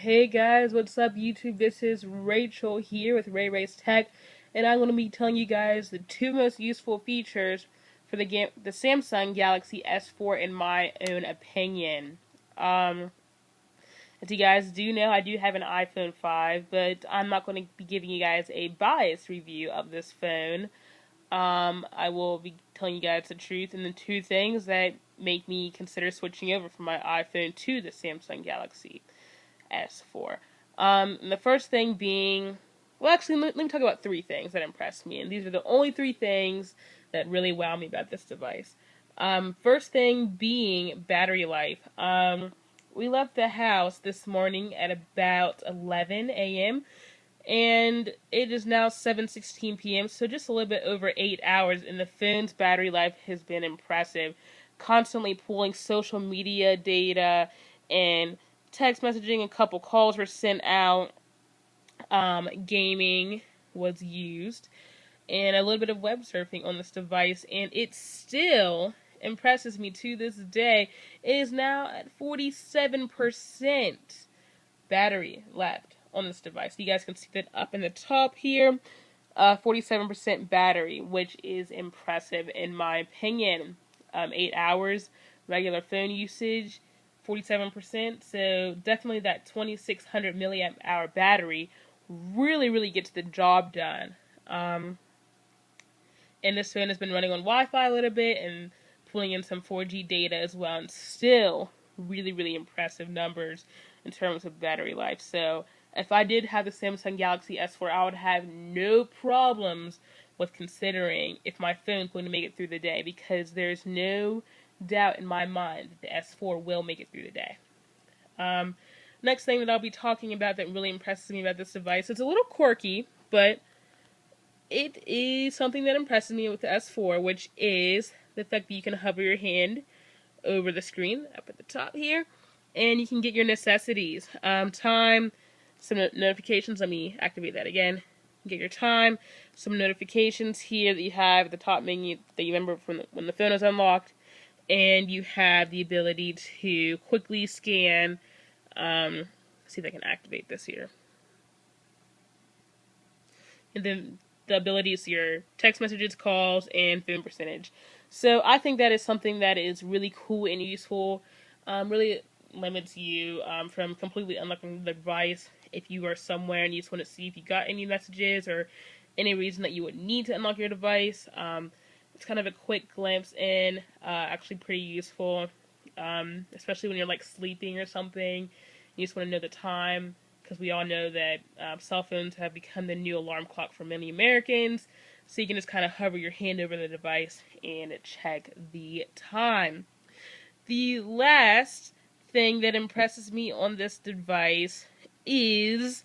Hey guys, what's up YouTube? This is Rachel here with Ray's Tech, and I'm going to be telling you guys the two most useful features for the Samsung Galaxy S4 in my own opinion. As you guys do know, I do have an iPhone 5, but I'm not going to be giving you guys a biased review of this phone. I will be telling you guys the truth and the two things that make me consider switching over from my iPhone to the Samsung Galaxy S4. The first thing being, well, actually, let me talk about three things that impressed me, and these are the only three things that really wow me about this device. First thing being battery life. We left the house this morning at about 11 a.m., and it is now 7:16 p.m., so just a little bit over 8 hours, and the phone's battery life has been impressive. Constantly pulling social media data and text messaging, a couple calls were sent out, gaming was used, and a little bit of web surfing on this device, and it still impresses me to this day. It is now at 47% battery left on this device. You guys can see that up in the top here, 47% battery, which is impressive in my opinion. 8 hours regular phone usage, 47%, so definitely that 2600 milliamp hour battery really gets the job done. And this phone has been running on Wi-Fi a little bit and pulling in some 4G data as well, and still really impressive numbers in terms of battery life. So if I did have the Samsung Galaxy S4, I would have no problems with considering if my phone's going to make it through the day, because there's no doubt in my mind that the S4 will make it through the day. Next thing that I'll be talking about that really impresses me about this device, it's a little quirky, but it is something that impresses me with the S4, which is the fact that you can hover your hand over the screen up at the top here, and you can get your necessities. Time, some notifications. Let me activate that again. Get your time, some notifications here that you have at the top menu that you remember from when the phone is unlocked, and you have the ability to quickly scan. See if I can activate this here. And then the ability to see your text messages, calls, and phone percentage. So I think that is something that is really cool and useful. Really limits you from completely unlocking the device if you are somewhere and you just want to see if you got any messages or any reason that you would need to unlock your device. It's kind of a quick glimpse in, actually pretty useful, especially when you're like sleeping or something. You just want to know the time, because we all know that cell phones have become the new alarm clock for many Americans. So you can just kind of hover your hand over the device and check the time. The last thing that impresses me on this device is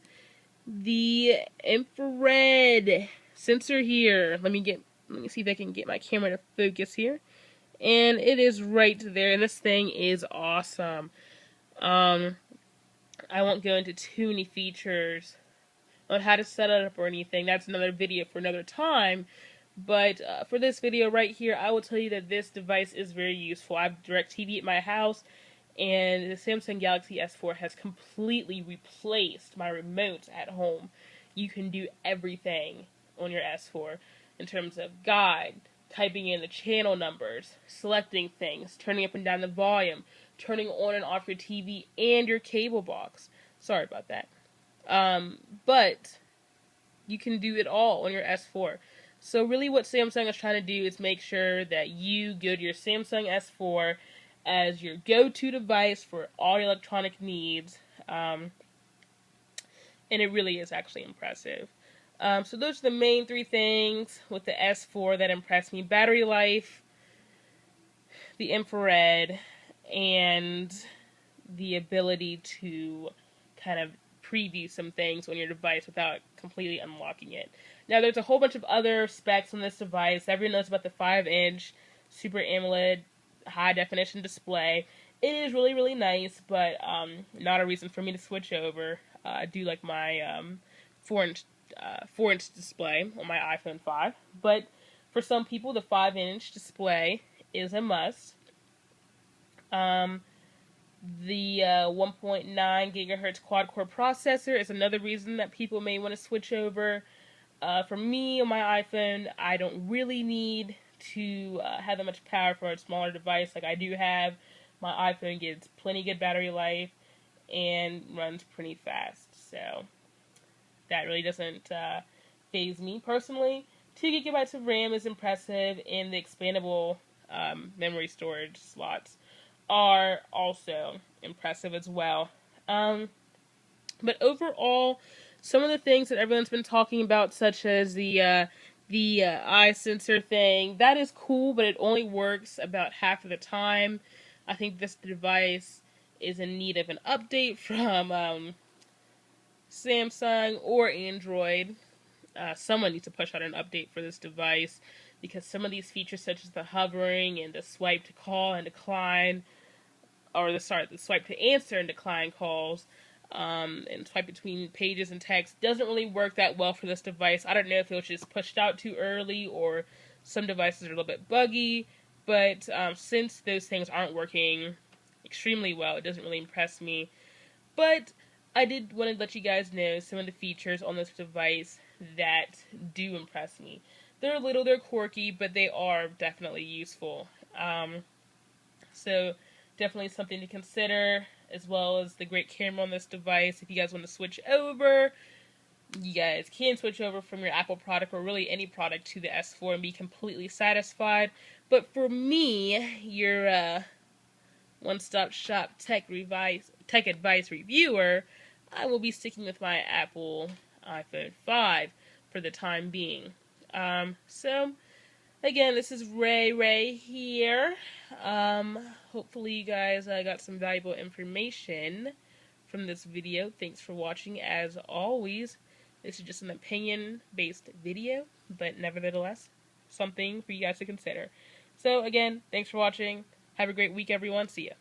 the infrared sensor here. Let me see if I can get my camera to focus here. And it is right there, and this thing is awesome. I won't go into too many features on how to set it up or anything. That's another video for another time. But for this video right here, I will tell you that this device is very useful. I have DirecTV at my house, and the Samsung Galaxy S4 has completely replaced my remote at home. You can do everything on your S4 in terms of guide, typing in the channel numbers, selecting things, turning up and down the volume, turning on and off your TV and your cable box. Sorry about that. But you can do it all on your S4. So really what Samsung is trying to do is make sure that you go to your Samsung S4 as your go-to device for all your electronic needs. And it really is actually impressive. So those are the main three things with the S4 that impressed me. Battery life, the infrared, and the ability to kind of preview some things on your device without completely unlocking it. Now, there's a whole bunch of other specs on this device. Everyone knows about the 5-inch Super AMOLED high-definition display. It is really nice, but not a reason for me to switch over. I do like my 4-inch display on my iPhone 5, but for some people, the 5-inch display is a must. The 1.9 gigahertz quad-core processor is another reason that people may want to switch over. For me, on my iPhone, I don't really need to have that much power for a smaller device. Like I do have, my iPhone gets plenty good battery life and runs pretty fast. So that really doesn't phase me personally. 2 gigabytes of RAM is impressive, and the expandable memory storage slots are also impressive as well. But overall, some of the things that everyone's been talking about, such as the eye sensor thing, that is cool, but it only works about half of the time. I think this device is in need of an update from Samsung or Android. Someone needs to push out an update for this device because some of these features, such as the hovering and the swipe to call and decline, or the swipe to answer and decline calls, and swipe between pages and text, doesn't really work that well for this device. I don't know if it was just pushed out too early or some devices are a little bit buggy, but since those things aren't working extremely well, it doesn't really impress me. But I did want to let you guys know some of the features on this device that do impress me. They're little, they're quirky, but they are definitely useful. So definitely something to consider, as well as the great camera on this device. If you guys want to switch over, you guys can switch over from your Apple product or really any product to the S4 and be completely satisfied. But for me, your one-stop shop tech advice reviewer, I will be sticking with my Apple iPhone 5 for the time being. So again, this is Ray here. Hopefully you guys got some valuable information from this video. Thanks for watching. As always, this is just an opinion-based video, but nevertheless, something for you guys to consider. So again, thanks for watching. Have a great week, everyone. See ya.